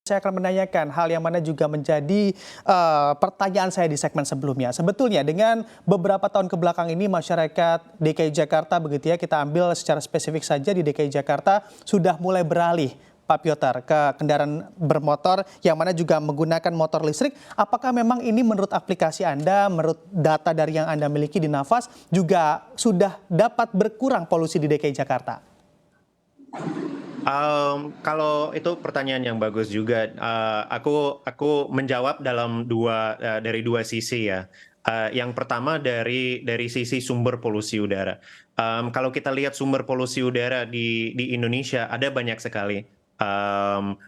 Saya akan menanyakan hal yang mana juga menjadi pertanyaan saya di segmen sebelumnya. Sebetulnya dengan beberapa tahun kebelakang ini masyarakat DKI Jakarta begitu ya, kita ambil secara spesifik saja di DKI Jakarta sudah mulai beralih Pak Piotr ke kendaraan bermotor yang mana juga menggunakan motor listrik. Apakah memang ini menurut aplikasi Anda, menurut data dari yang Anda miliki di Nafas juga sudah dapat berkurang polusi di DKI Jakarta? Kalau itu pertanyaan yang bagus juga. Aku menjawab dari dua sisi ya. Yang pertama dari sisi sumber polusi udara. Kalau kita lihat sumber polusi udara di Indonesia ada banyak sekali.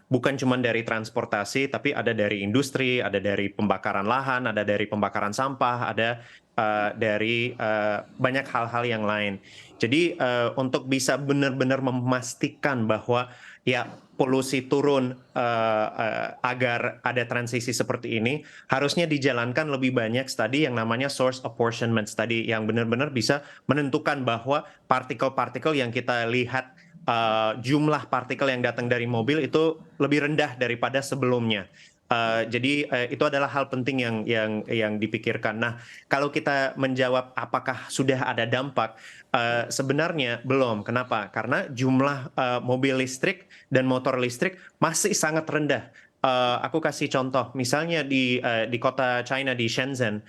Bukan cuma dari transportasi, tapi ada dari industri, ada dari pembakaran lahan, ada dari pembakaran sampah, ada dari banyak hal-hal yang lain. Jadi untuk bisa benar-benar memastikan bahwa ya polusi turun agar ada transisi seperti ini, harusnya dijalankan lebih banyak studi yang namanya source apportionment study yang benar-benar bisa menentukan bahwa partikel-partikel yang kita lihat jumlah partikel yang datang dari mobil itu lebih rendah daripada sebelumnya. Jadi itu adalah hal penting yang dipikirkan. Nah, kalau kita menjawab apakah sudah ada dampak, sebenarnya belum. Kenapa? Karena jumlah mobil listrik dan motor listrik masih sangat rendah. Aku kasih contoh, misalnya di kota China di Shenzhen,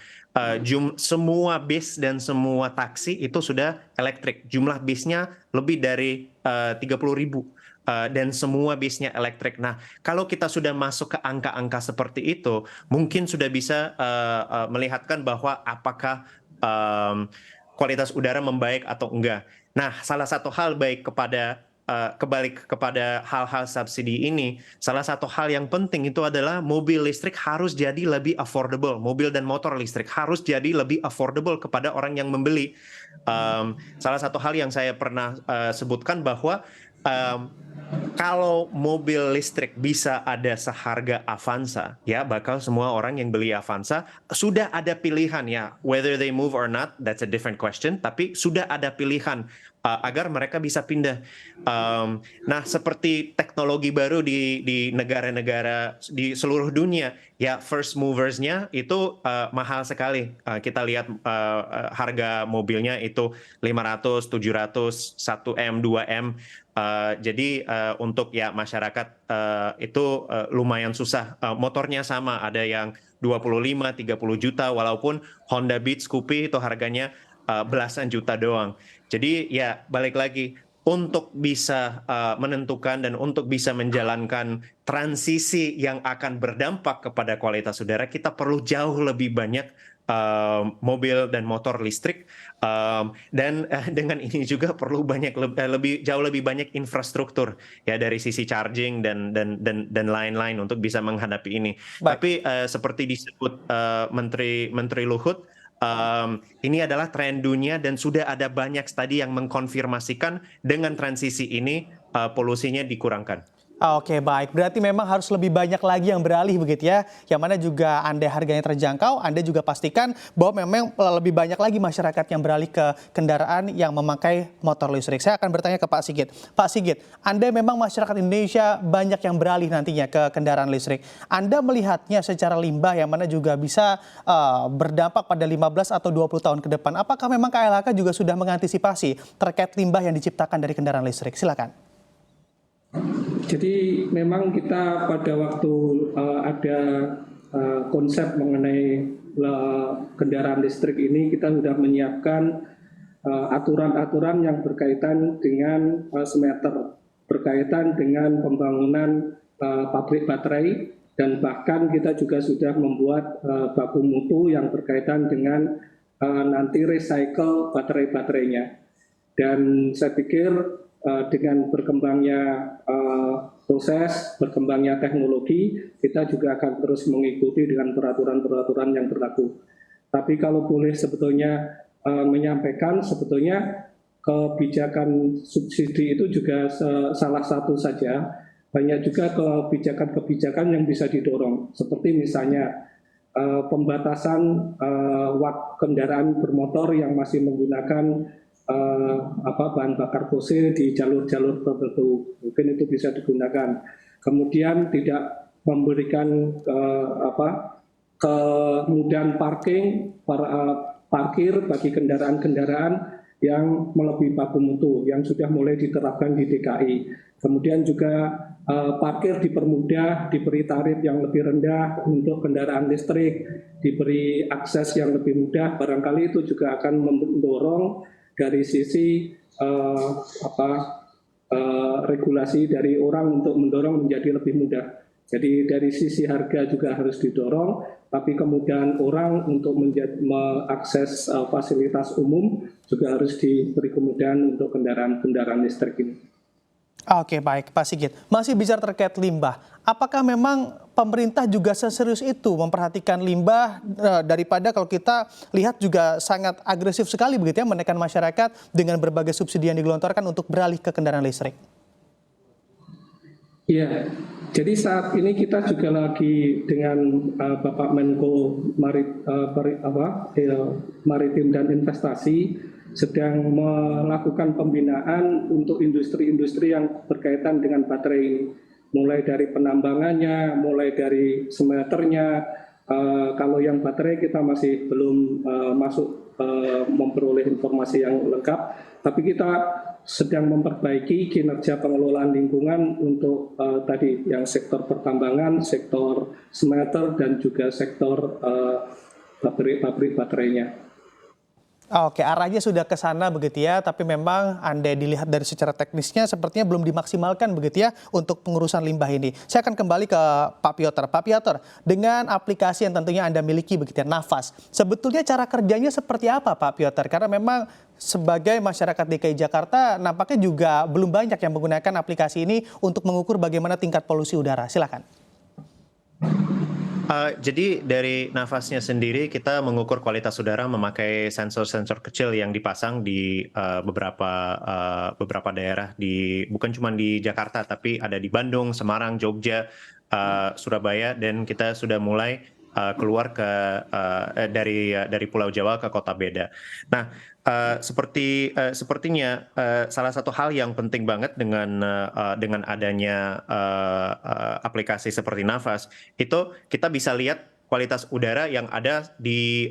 semua bis dan semua taksi itu sudah elektrik. Jumlah bisnya lebih dari 30.000. Dan semua bisnya elektrik. Nah, kalau kita sudah masuk ke angka-angka seperti itu, mungkin sudah bisa melihatkan bahwa apakah kualitas udara membaik atau enggak. Nah, salah satu hal baik kebalik kepada hal-hal subsidi ini, salah satu hal yang penting itu adalah mobil listrik harus jadi lebih affordable. Mobil dan motor listrik harus jadi lebih affordable kepada orang yang membeli. Salah satu hal yang saya pernah sebutkan bahwa kalau mobil listrik bisa ada seharga Avanza, ya bakal semua orang yang beli Avanza sudah ada pilihan ya, whether they move or not, that's a different question. Tapi sudah ada pilihan agar mereka bisa pindah. Nah, seperti teknologi baru di negara-negara di seluruh dunia, ya first movers-nya itu mahal sekali. Kita lihat harga mobilnya itu 500, 700, 1M, 2M. Jadi untuk ya masyarakat itu lumayan susah. Motornya sama, ada yang 25, 30 juta, walaupun Honda Beat, Scoopy itu harganya belasan juta doang. Jadi ya balik lagi, untuk bisa menentukan dan untuk bisa menjalankan transisi yang akan berdampak kepada kualitas udara, kita perlu jauh lebih banyak mobil dan motor listrik, dan dengan ini juga perlu jauh lebih banyak infrastruktur ya dari sisi charging dan lain-lain untuk bisa menghadapi ini. Baik. Tapi seperti disebut Menteri Luhut, ini adalah tren dunia dan sudah ada banyak studi yang mengkonfirmasikan dengan transisi ini polusinya dikurangkan. Oke, baik. Berarti memang harus lebih banyak lagi yang beralih begitu ya. Yang mana juga Anda harganya terjangkau, Anda juga pastikan bahwa memang lebih banyak lagi masyarakat yang beralih ke kendaraan yang memakai motor listrik. Saya akan bertanya ke Pak Sigit. Pak Sigit, Anda memang masyarakat Indonesia banyak yang beralih nantinya ke kendaraan listrik. Anda melihatnya secara limbah yang mana juga bisa berdampak pada 15 atau 20 tahun ke depan. Apakah memang KLHK juga sudah mengantisipasi terkait limbah yang diciptakan dari kendaraan listrik? Silakan. Jadi memang kita pada waktu ada konsep mengenai kendaraan listrik ini, kita sudah menyiapkan aturan-aturan yang berkaitan dengan smelter, berkaitan dengan pembangunan pabrik baterai, dan bahkan kita juga sudah membuat baku mutu yang berkaitan dengan nanti recycle baterai-baterainya. Dan saya pikir dengan berkembangnya proses, berkembangnya teknologi, kita juga akan terus mengikuti dengan peraturan-peraturan yang berlaku. Tapi kalau boleh sebetulnya menyampaikan, sebetulnya kebijakan subsidi itu juga salah satu saja. Banyak juga kebijakan-kebijakan yang bisa didorong, seperti misalnya pembatasan kendaraan bermotor yang masih menggunakan bahan bakar fosil di jalur-jalur tertentu, mungkin itu bisa digunakan. Kemudian tidak memberikan kemudahan parkir bagi kendaraan-kendaraan yang melebihi baku mutu yang sudah mulai diterapkan di DKI. Kemudian juga parkir dipermudah, diberi tarif yang lebih rendah untuk kendaraan listrik, diberi akses yang lebih mudah. Barangkali itu juga akan mendorong dari sisi regulasi dari orang untuk mendorong menjadi lebih mudah. Jadi dari sisi harga juga harus didorong, tapi kemudian orang untuk mengakses fasilitas umum juga harus diberi kemudahan untuk kendaraan-kendaraan listrik ini. Oke, baik, Pak Sigit. Masih bicara terkait limbah, apakah memang pemerintah juga seserius itu memperhatikan limbah daripada kalau kita lihat juga sangat agresif sekali begitu ya menekan masyarakat dengan berbagai subsidi yang digelontorkan untuk beralih ke kendaraan listrik? Iya, jadi saat ini kita juga lagi dengan Bapak Menko Maritim dan Investasi sedang melakukan pembinaan untuk industri-industri yang berkaitan dengan baterai ini. Mulai dari penambangannya, mulai dari smelternya. Kalau yang baterai kita masih belum masuk memperoleh informasi yang lengkap, tapi kita sedang memperbaiki kinerja pengelolaan lingkungan untuk tadi yang sektor pertambangan, sektor smelter, dan juga sektor pabrik baterainya. Oke, arahnya sudah ke sana begitu ya, tapi memang Anda dilihat dari secara teknisnya sepertinya belum dimaksimalkan begitu ya untuk pengurusan limbah ini. Saya akan kembali ke Pak Piotr. Pak Piotr, dengan aplikasi yang tentunya Anda miliki begitu ya, Nafas, sebetulnya cara kerjanya seperti apa Pak Piotr? Karena memang sebagai masyarakat DKI Jakarta nampaknya juga belum banyak yang menggunakan aplikasi ini untuk mengukur bagaimana tingkat polusi udara. Silakan. Jadi dari nafasnya sendiri kita mengukur kualitas udara memakai sensor-sensor kecil yang dipasang di beberapa daerah bukan cuma di Jakarta tapi ada di Bandung, Semarang, Jogja, Surabaya, dan kita sudah mulai keluar dari Pulau Jawa ke kota beda. Nah, sepertinya salah satu hal yang penting banget dengan adanya aplikasi seperti Nafas itu kita bisa lihat kualitas udara yang ada di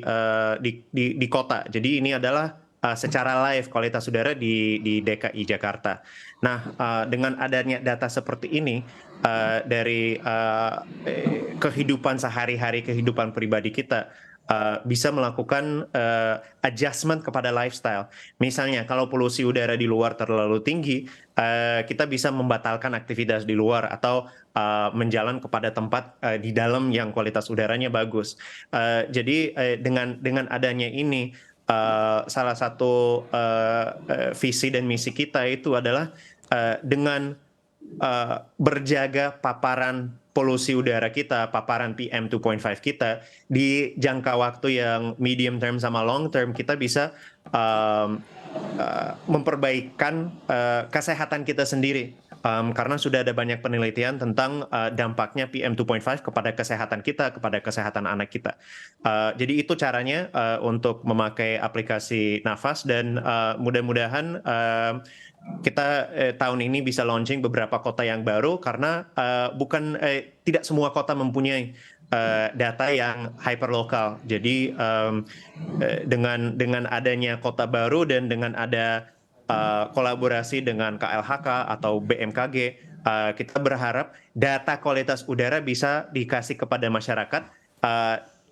kota. Jadi ini adalah secara live kualitas udara di DKI Jakarta. Nah, dengan adanya data seperti ini dari kehidupan sehari-hari, kehidupan pribadi kita, bisa melakukan adjustment kepada lifestyle. Misalnya kalau polusi udara di luar terlalu tinggi, kita bisa membatalkan aktivitas di luar atau menjalan kepada tempat di dalam yang kualitas udaranya bagus. Jadi dengan adanya ini, salah satu visi dan misi kita itu adalah dengan berjaga paparan polusi udara kita, paparan PM 2.5 kita di jangka waktu yang medium term sama long term, kita bisa memperbaikan kesehatan kita sendiri. Karena sudah ada banyak penelitian tentang dampaknya PM 2.5 kepada kesehatan kita, kepada kesehatan anak kita. Jadi itu caranya untuk memakai aplikasi Nafas, dan mudah-mudahan kita tahun ini bisa launching beberapa kota yang baru karena tidak semua kota mempunyai data yang hyperlokal. Jadi dengan adanya kota baru dan dengan ada kolaborasi dengan KLHK atau BMKG, kita berharap data kualitas udara bisa dikasih kepada masyarakat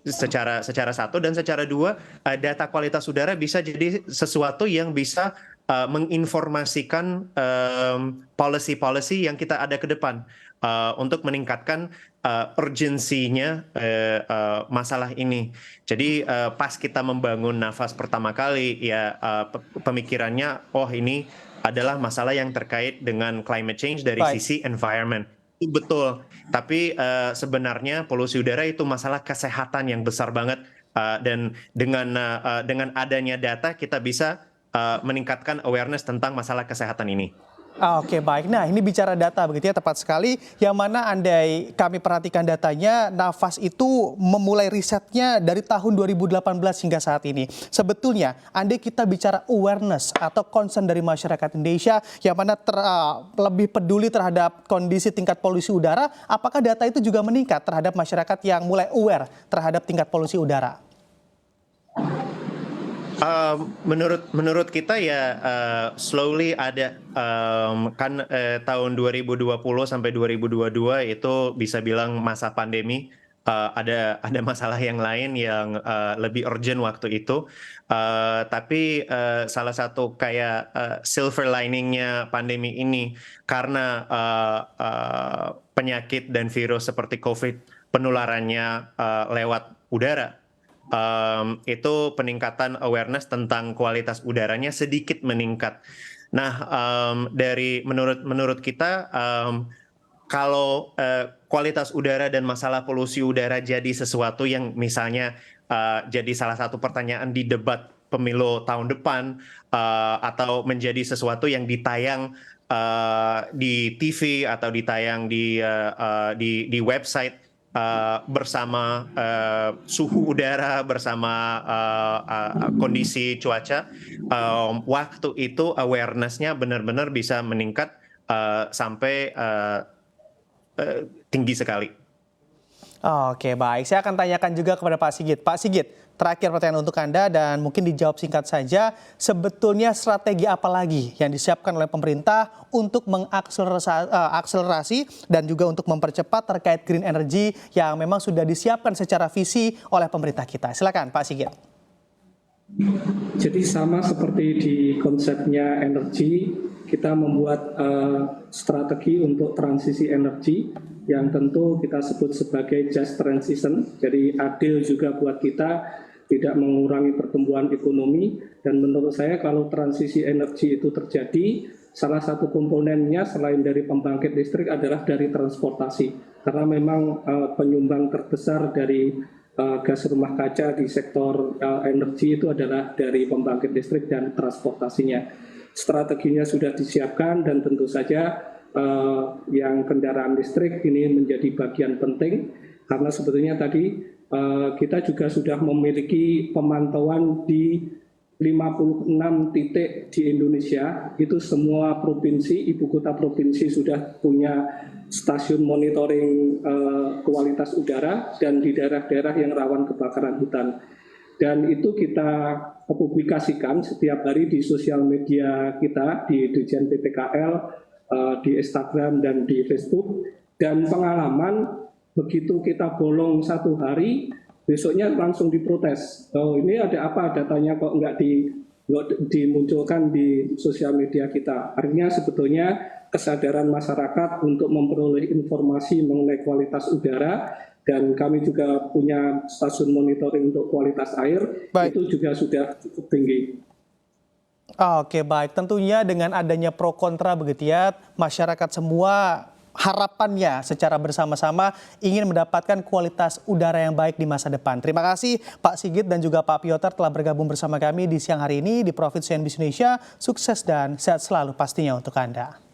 secara satu, dan secara dua, data kualitas udara bisa jadi sesuatu yang bisa menginformasikan policy-policy yang kita ada ke depan untuk meningkatkan urgensinya masalah ini. Jadi pas kita membangun Nafas pertama kali, ya pemikirannya, oh ini adalah masalah yang terkait dengan climate change dari sisi environment. Itu betul, tapi sebenarnya polusi udara itu masalah kesehatan yang besar banget, dan dengan adanya data kita bisa meningkatkan awareness tentang masalah kesehatan ini. Oke, baik. Nah, ini bicara data begitu ya, tepat sekali. Yang mana andai kami perhatikan datanya, Nafas itu memulai risetnya dari tahun 2018 hingga saat ini. Sebetulnya, andai kita bicara awareness atau concern dari masyarakat Indonesia yang mana lebih peduli terhadap kondisi tingkat polusi udara, apakah data itu juga meningkat terhadap masyarakat yang mulai aware terhadap tingkat polusi udara? Menurut kita ya slowly ada tahun 2020 sampai 2022 itu bisa bilang masa pandemi, ada masalah yang lain yang lebih urgent waktu itu, tapi salah satu kayak silver liningnya pandemi ini karena penyakit dan virus seperti COVID penularannya lewat udara. Itu peningkatan awareness tentang kualitas udaranya sedikit meningkat. Nah, menurut kita kalau kualitas udara dan masalah polusi udara jadi sesuatu yang misalnya jadi salah satu pertanyaan di debat pemilu tahun depan atau menjadi sesuatu yang ditayang di TV atau ditayang di website. Bersama suhu udara, bersama kondisi cuaca, waktu itu awareness-nya benar-benar bisa meningkat sampai tinggi sekali. Oke, baik. Saya akan tanyakan juga kepada Pak Sigit. Pak Sigit, terakhir pertanyaan untuk Anda dan mungkin dijawab singkat saja. Sebetulnya strategi apa lagi yang disiapkan oleh pemerintah untuk mengakselerasi dan juga untuk mempercepat terkait green energy yang memang sudah disiapkan secara visi oleh pemerintah kita? Silakan Pak Sigit. Jadi sama seperti di konsepnya energi, kita membuat strategi untuk transisi energi yang tentu kita sebut sebagai just transition. Jadi adil juga buat kita, tidak mengurangi pertumbuhan ekonomi. Dan menurut saya kalau transisi energi itu terjadi, salah satu komponennya selain dari pembangkit listrik adalah dari transportasi. Karena memang penyumbang terbesar dari gas rumah kaca di sektor energi itu adalah dari pembangkit listrik dan transportasinya. Strateginya sudah disiapkan dan tentu saja yang kendaraan listrik ini menjadi bagian penting karena sebetulnya tadi kita juga sudah memiliki pemantauan di 56 titik di Indonesia, itu semua provinsi, ibu kota provinsi sudah punya stasiun monitoring kualitas udara dan di daerah-daerah yang rawan kebakaran hutan. Dan itu kita publikasikan setiap hari di sosial media kita, di Dirjen PPKL, di Instagram dan di Facebook. Dan pengalaman begitu kita bolong satu hari, besoknya langsung diprotes. Oh ini ada apa datanya kok nggak dimunculkan di sosial media kita. Artinya sebetulnya kesadaran masyarakat untuk memperoleh informasi mengenai kualitas udara dan kami juga punya stasiun monitoring untuk kualitas air. Baik. Itu juga sudah cukup tinggi. Oke, baik. Tentunya dengan adanya pro kontra begitu ya, masyarakat semua harapannya secara bersama-sama ingin mendapatkan kualitas udara yang baik di masa depan. Terima kasih Pak Sigit dan juga Pak Piotr telah bergabung bersama kami di siang hari ini di Profit CNBC Indonesia. Sukses dan sehat selalu pastinya untuk Anda.